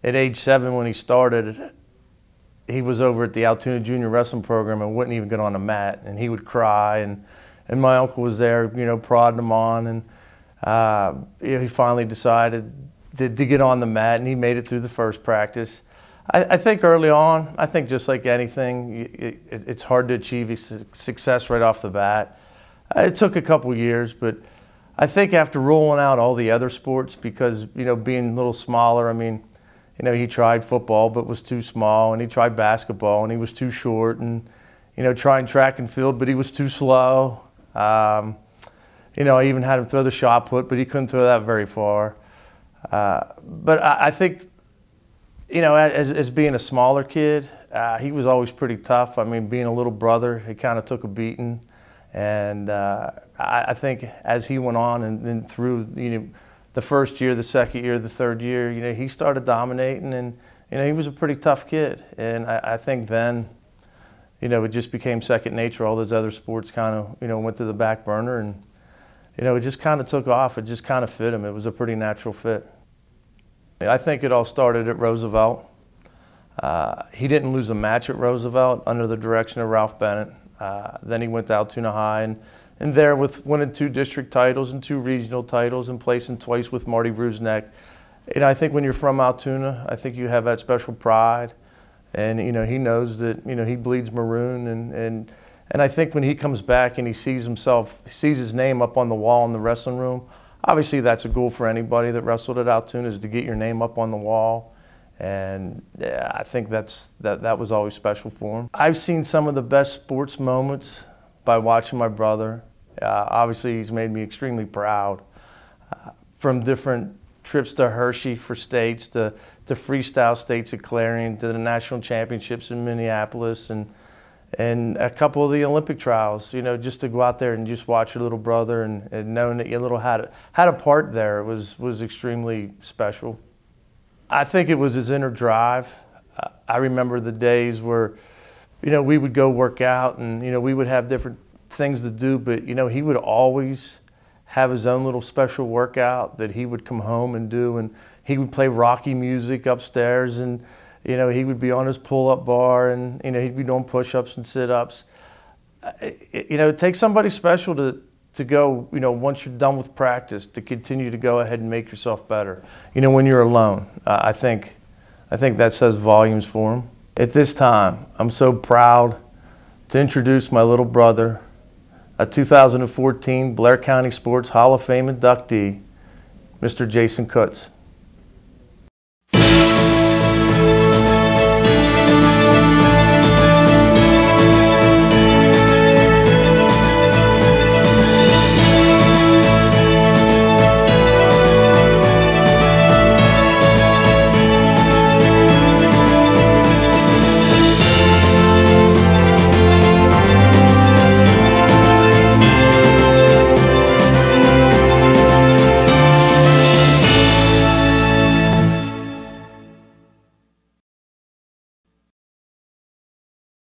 At age 7 when he started, he was over at the Altoona Junior Wrestling Program and wouldn't even get on the mat, and he would cry, and my uncle was there, prodding him on, and he finally decided to get on the mat, and he made it through the first practice. I think early on, I think just like anything, it's hard to achieve success right off the bat. It took a couple years, but I think after rolling out all the other sports, because being a little smaller, I mean, he tried football but was too small, and he tried basketball and he was too short, and trying track and field but he was too slow. I even had him throw the shot put, but he couldn't throw that very far. But I think, as being a smaller kid, he was always pretty tough. I mean, being a little brother, he kind of took a beating. And I think as he went on and then through, the first year, the second year, the third year, he started dominating, and, he was a pretty tough kid. And I think then, it just became second nature. All those other sports kind of, went to the back burner, and, it just kind of took off. It just kind of fit him. It was a pretty natural fit. I think it all started at Roosevelt. He didn't lose a match at Roosevelt under the direction of Ralph Bennett. Then he went to Altoona High, and there with winning 2 district titles and 2 regional titles and placing twice with Marty Rusnak. I think when you're from Altoona, I think you have that special pride, and he knows that he bleeds maroon, and I think when he comes back and he sees his name up on the wall in the wrestling room, obviously that's a goal for anybody that wrestled at Altoona, is to get your name up on the wall. And yeah, I think that was always special for him. I've seen some of the best sports moments by watching my brother. Obviously, he's made me extremely proud. From different trips to Hershey for states, to freestyle states at Clarion, to the national championships in Minneapolis, and a couple of the Olympic trials, just to go out there and just watch your little brother and knowing that your little had a part there was extremely special. I think it was his inner drive. I remember the days where, we would go work out, and, we would have different things to do, but, he would always have his own little special workout that he would come home and do, and he would play Rocky music upstairs, and, he would be on his pull-up bar, and, he'd be doing push-ups and sit-ups. It takes somebody special to go, once you're done with practice, to continue to go ahead and make yourself better. When you're alone, I think that says volumes for him. At this time, I'm so proud to introduce my little brother, a 2014 Blair County Sports Hall of Fame inductee, Mr. Jason Kutz.